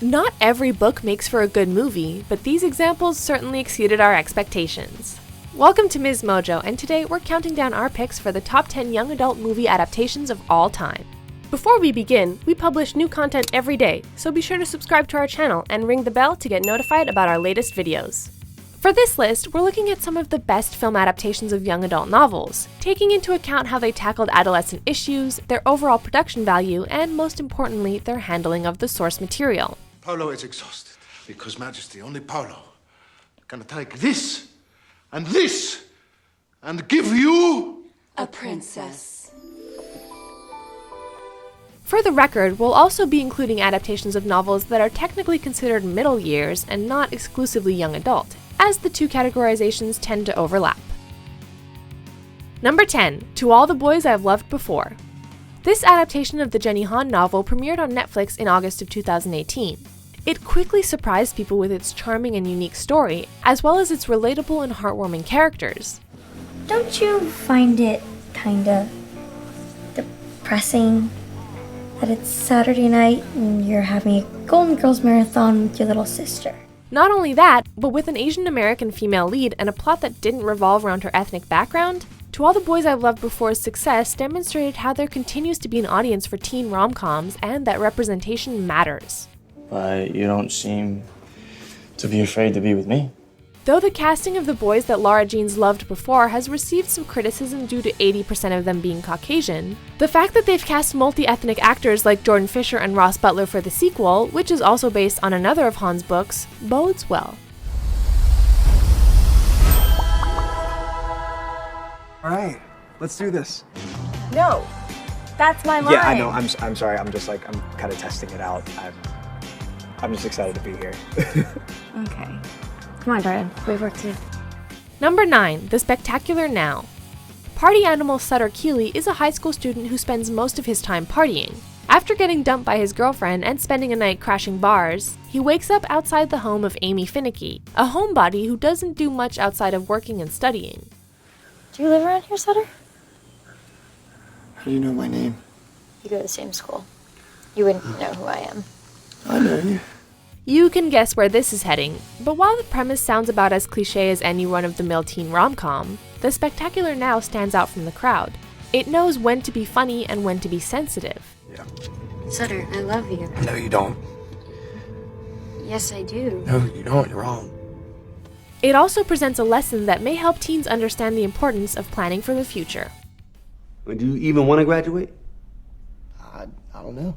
Not every book makes for a good movie, but these examples certainly exceeded our expectations. Welcome to MsMojo, and today we're counting down our picks for the top 10 young adult movie adaptations of all time. Before we begin, we publish new content every day, so be sure to subscribe to our channel and ring the bell to get notified about our latest videos. For this list, we're looking at some of the best film adaptations of young adult novels, taking into account how they tackled adolescent issues, their overall production value, and most importantly, their handling of the source material. Paolo is exhausted because Majesty, only Paolo, gonna take this and give you a princess. For the record, we'll also be including adaptations of novels that are technically considered middle years and not exclusively young adult, as the two categorizations tend to overlap. Number 10, To All the Boys I've Loved Before. This adaptation of the Jenny Han novel premiered on Netflix in August of 2018. It quickly surprised people with its charming and unique story, as well as its relatable and heartwarming characters. Don't you find it kinda depressing that it's Saturday night and you're having a Golden Girls marathon with your little sister? Not only that, but with an Asian American female lead and a plot that didn't revolve around her ethnic background, To All the Boys I've Loved Before's success demonstrated how there continues to be an audience for teen rom-coms and that representation matters. But you don't seem to be afraid to be with me. Though the casting of the boys that Lara Jeans loved before has received some criticism due to 80% of them being Caucasian, the fact that they've cast multi-ethnic actors like Jordan Fisher and Ross Butler for the sequel, which is also based on another of Han's books, bodes well. All right, let's do this. No, that's my line. Yeah, I know. I'm sorry. I'm kind of testing it out. I'm just excited to be here. Okay. Come on, Jordan. We work too. Number 9, The Spectacular Now. Party animal Sutter Keeley is a high school student who spends most of his time partying. After getting dumped by his girlfriend and spending a night crashing bars, he wakes up outside the home of Amy Finicky, a homebody who doesn't do much outside of working and studying. Do you live around here, Sutter? How do you know my name? You go to the same school. You wouldn't know who I am. I know you. You can guess where this is heading, but while the premise sounds about as cliché as any run-of-the-mill teen rom-com, The Spectacular Now stands out from the crowd. It knows when to be funny and when to be sensitive. Yeah. Sutter, I love you. No, you don't. Yes, I do. No, you don't. You're wrong. It also presents a lesson that may help teens understand the importance of planning for the future. Do you even want to graduate? I don't know.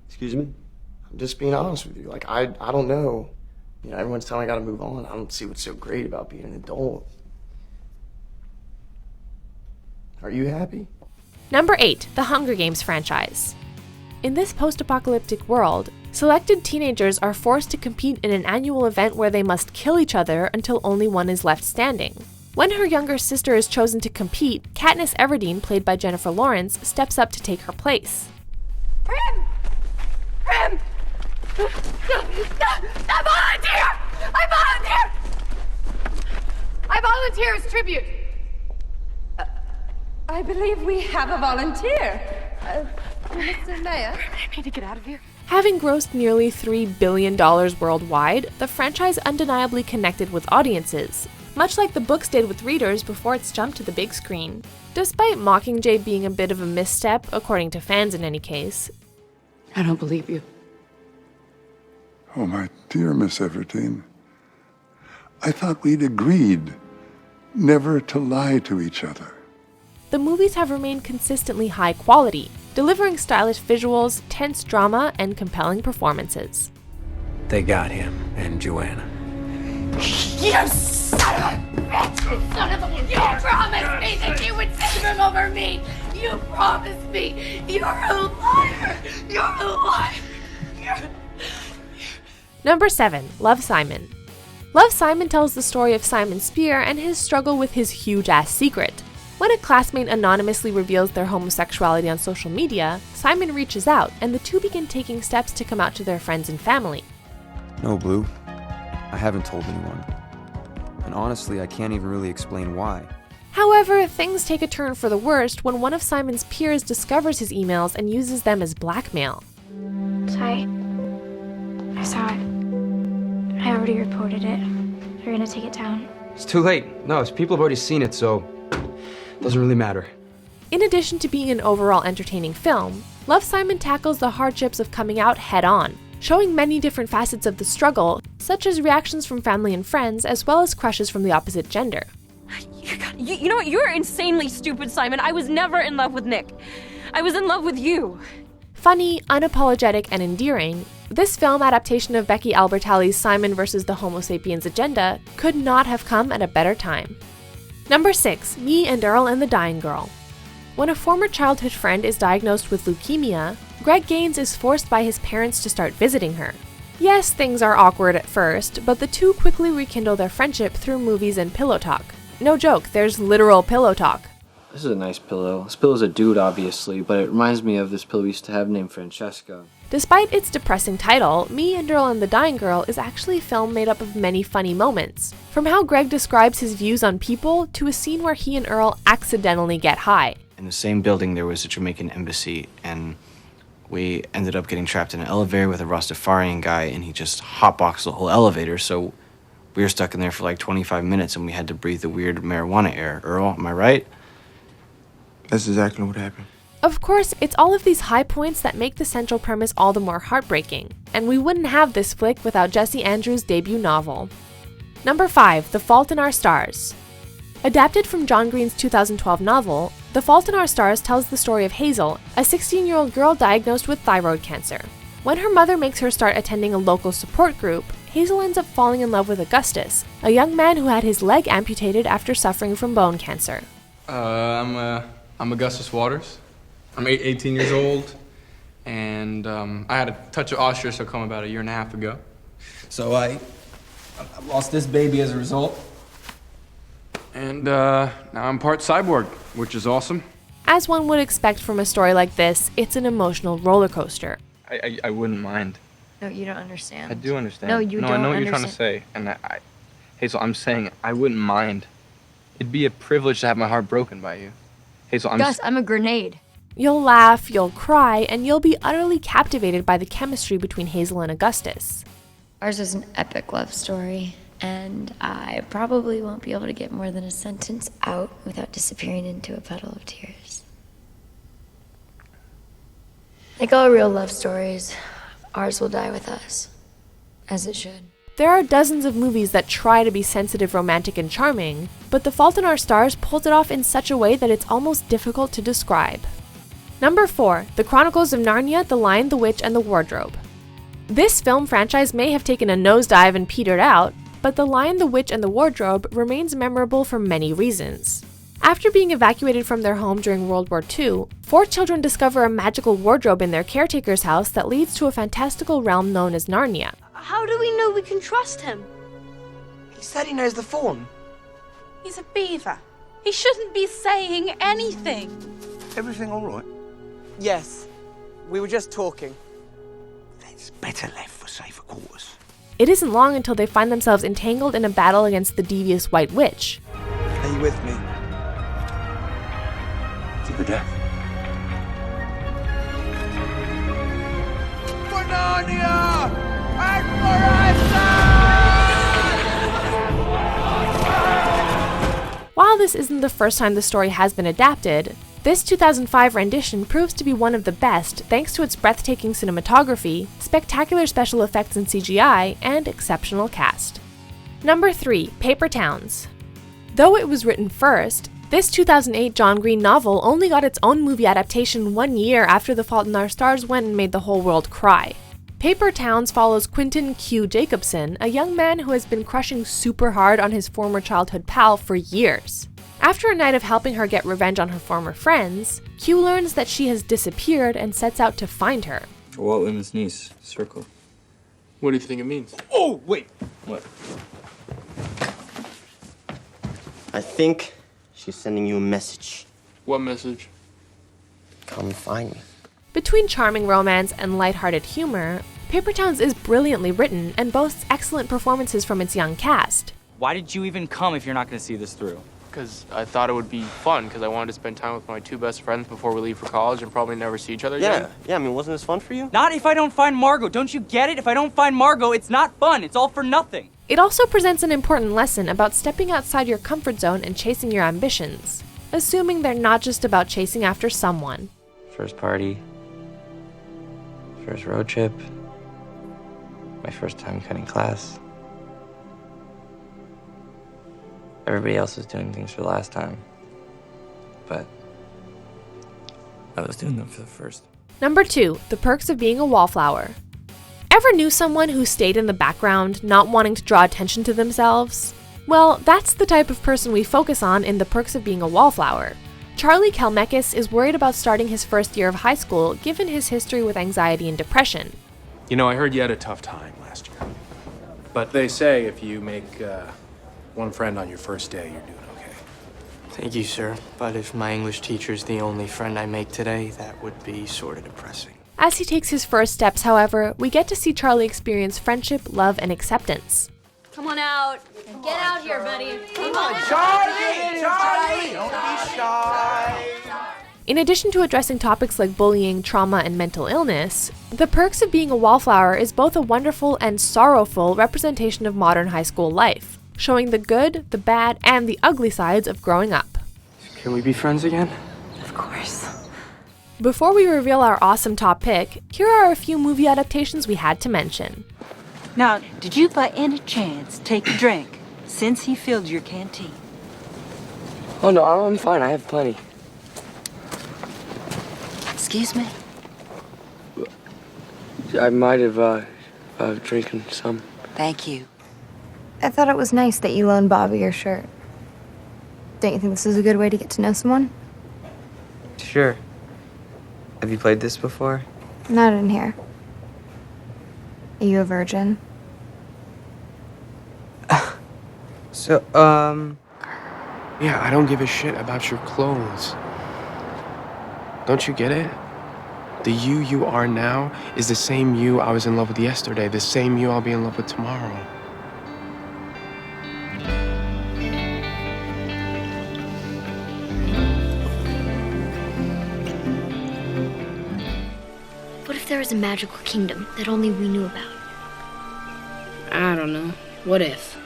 Excuse me? I'm just being honest with you. I don't know. Everyone's telling me I gotta move on. I don't see what's so great about being an adult. Are you happy? Number 8, The Hunger Games franchise. In this post-apocalyptic world, selected teenagers are forced to compete in an annual event where they must kill each other until only one is left standing. When her younger sister is chosen to compete, Katniss Everdeen, played by Jennifer Lawrence, steps up to take her place. Prim! Prim! I volunteer! I volunteer as tribute! I believe we have a volunteer. Mr. Mayor, I need to get out of here. Having grossed nearly $3 billion worldwide, the franchise undeniably connected with audiences, much like the books did with readers before its jump to the big screen. Despite Mockingjay being a bit of a misstep, according to fans in any case. I don't believe you. Oh, my dear Miss Everdeen. I thought we'd agreed never to lie to each other. The movies have remained consistently high quality, delivering stylish visuals, tense drama, and compelling performances. They got him and Joanna. You son of a bitch! Son of a... You promised me that you would save him over me! You promised me! You're a liar! You're a liar! Number 7, Love, Simon. Love, Simon tells the story of Simon Spear and his struggle with his huge-ass secret. When a classmate anonymously reveals their homosexuality on social media, Simon reaches out, and the two begin taking steps to come out to their friends and family. No, Blue. I haven't told anyone. And honestly, I can't even really explain why. However, things take a turn for the worst when one of Simon's peers discovers his emails and uses them as blackmail. Sorry. I saw it. I already reported it. They're gonna take it down. It's too late. No, people have already seen it, so it doesn't really matter. In addition to being an overall entertaining film, Love, Simon tackles the hardships of coming out head-on, showing many different facets of the struggle, such as reactions from family and friends, as well as crushes from the opposite gender. You know what? You're insanely stupid, Simon. I was never in love with Nick. I was in love with you. Funny, unapologetic, and endearing, this film adaptation of Becky Albertalli's Simon vs. the Homo sapiens agenda could not have come at a better time. Number 6, Me and Earl and the Dying Girl. When a former childhood friend is diagnosed with leukemia, Greg Gaines is forced by his parents to start visiting her. Yes, things are awkward at first, but the two quickly rekindle their friendship through movies and pillow talk. No joke, there's literal pillow talk. This is a nice pillow. This pillow's a dude, obviously, but it reminds me of this pillow we used to have named Francesca. Despite its depressing title, Me and Earl and the Dying Girl is actually a film made up of many funny moments. From how Greg describes his views on people, to a scene where he and Earl accidentally get high. In the same building, there was a Jamaican embassy, and we ended up getting trapped in an elevator with a Rastafarian guy, and he just hotboxed the whole elevator, so we were stuck in there for like 25 minutes, and we had to breathe the weird marijuana air. Earl, am I right? That's exactly what happened. Of course, it's all of these high points that make the central premise all the more heartbreaking, and we wouldn't have this flick without Jesse Andrews' debut novel. Number 5, The Fault in Our Stars. Adapted from John Green's 2012 novel, The Fault in Our Stars tells the story of Hazel, a 16-year-old girl diagnosed with thyroid cancer. When her mother makes her start attending a local support group, Hazel ends up falling in love with Augustus, a young man who had his leg amputated after suffering from bone cancer. I'm Augustus Waters. I'm 18 years old, and I had a touch of osteosarcoma about 1.5 years ago. So I lost this baby as a result. And now I'm part cyborg, which is awesome. As one would expect from a story like this, it's an emotional roller coaster. I wouldn't mind. No, you don't understand. I do understand. No, you don't I know what understand. you're trying to say. And Hazel, I'm saying I wouldn't mind. It'd be a privilege to have my heart broken by you. Hazel, Gus, I'm a grenade. You'll laugh, you'll cry, and you'll be utterly captivated by the chemistry between Hazel and Augustus. Ours is an epic love story, and I probably won't be able to get more than a sentence out without disappearing into a puddle of tears. Like all real love stories, ours will die with us, as it should. There are dozens of movies that try to be sensitive, romantic, and charming, but The Fault in Our Stars pulls it off in such a way that it's almost difficult to describe. Number 4, The Chronicles of Narnia, The Lion, the Witch, and the Wardrobe. This film franchise may have taken a nosedive and petered out, but The Lion, the Witch, and the Wardrobe remains memorable for many reasons. After being evacuated from their home during World War II, 4 children discover a magical wardrobe in their caretaker's house that leads to a fantastical realm known as Narnia. How do we know we can trust him? He said he knows the fawn. He's a beaver. He shouldn't be saying anything. Everything all right? Yes. We were just talking. It's better left for safer quarters. It isn't long until they find themselves entangled in a battle against the devious White Witch. Are you with me? To the death. For Narnia! While this isn't the first time the story has been adapted, this 2005 rendition proves to be one of the best thanks to its breathtaking cinematography, spectacular special effects and CGI, and exceptional cast. Number 3, Paper Towns. Though it was written first, this 2008 John Green novel only got its own movie adaptation 1 year after The Fault in Our Stars went and made the whole world cry. Paper Towns follows Quentin Q. Jacobson, a young man who has been crushing super hard on his former childhood pal for years. After a night of helping her get revenge on her former friends, Q learns that she has disappeared and sets out to find her. Walt Whitman's niece, circle. What do you think it means? Oh, wait. What? I think she's sending you a message. What message? Come find me. Between charming romance and lighthearted humor, Paper Towns is brilliantly written and boasts excellent performances from its young cast. Why did you even come if you're not going to see this through? because I thought it would be fun, because I wanted to spend time with my two best friends before we leave for college and probably never see each other again. Yeah, I mean, wasn't this fun for you? Not if I don't find Margot. Don't you get it? If I don't find Margot, it's not fun. It's all for nothing. It also presents an important lesson about stepping outside your comfort zone and chasing your ambitions, assuming they're not just about chasing after someone. First party, first road trip, my first time cutting class. Everybody else was doing things for the last time, but I was doing them for the first. Number 2, the perks of being a wallflower. Ever knew someone who stayed in the background, not wanting to draw attention to themselves? Well, that's the type of person we focus on in The Perks of Being a Wallflower. Charlie Kalmekis is worried about starting his first year of high school given his history with anxiety and depression. You know, I heard you had a tough time last year. But they say if you make one friend on your first day, you're doing okay. Thank you, sir. But if my English teacher's the only friend I make today, that would be sort of depressing. As he takes his first steps, however, we get to see Charlie experience friendship, love, and acceptance. Come on out. Get out here, buddy. Come on. Charlie! Don't be shy. In addition to addressing topics like bullying, trauma, and mental illness, The Perks of Being a Wallflower is both a wonderful and sorrowful representation of modern high school life, showing the good, the bad, and the ugly sides of growing up. Can we be friends again? Of course. Before we reveal our awesome top pick, here are a few movie adaptations we had to mention. Now, did you by any chance take a drink since he filled your canteen? Oh, no, I'm fine. I have plenty. Excuse me? I might have drinking some. Thank you. I thought it was nice that you loaned Bobby your shirt. Don't you think this is a good way to get to know someone? Sure. Have you played this before? Not in here. Are you a virgin? So, yeah, I don't give a shit about your clothes. Don't you get it? The you are now is the same you I was in love with yesterday, the same you I'll be in love with tomorrow. What if there was a magical kingdom that only we knew about? I don't know. What if?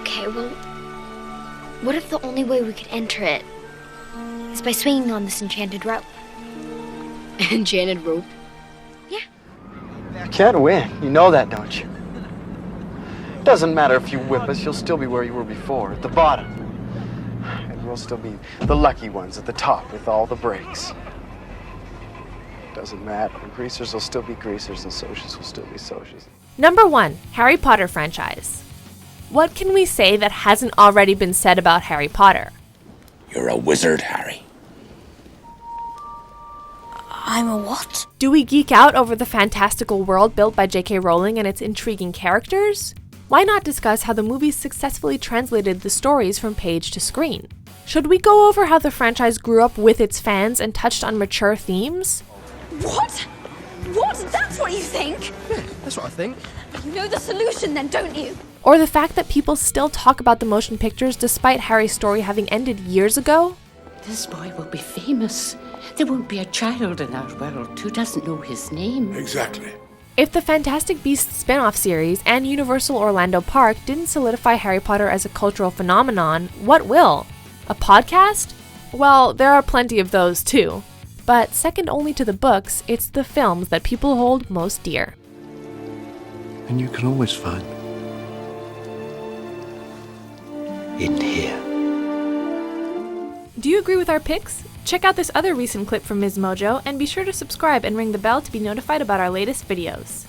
Okay, well, what if the only way we could enter it is by swinging on this enchanted rope? Enchanted rope? Yeah. You can't win. You know that, don't you? Doesn't matter if you whip us, you'll still be where you were before, at the bottom. And we'll still be the lucky ones at the top with all the breaks. Doesn't matter. Greasers will still be greasers and socias will still be socias. Number 1, Harry Potter franchise. What can we say that hasn't already been said about Harry Potter? You're a wizard, Harry. I'm a what? Do we geek out over the fantastical world built by J.K. Rowling and its intriguing characters? Why not discuss how the movies successfully translated the stories from page to screen? Should we go over how the franchise grew up with its fans and touched on mature themes? What? What? That's what you think? Yeah, that's what I think. You know the solution then, don't you? Or the fact that people still talk about the motion pictures despite Harry's story having ended years ago? This boy will be famous. There won't be a child in our world who doesn't know his name. Exactly. If the Fantastic Beasts spin-off series and Universal Orlando Park didn't solidify Harry Potter as a cultural phenomenon, what will? A podcast? Well, there are plenty of those too. But second only to the books, it's the films that people hold most dear. And you can always find in here. Do you agree with our picks? Check out this other recent clip from MsMojo and be sure to subscribe and ring the bell to be notified about our latest videos.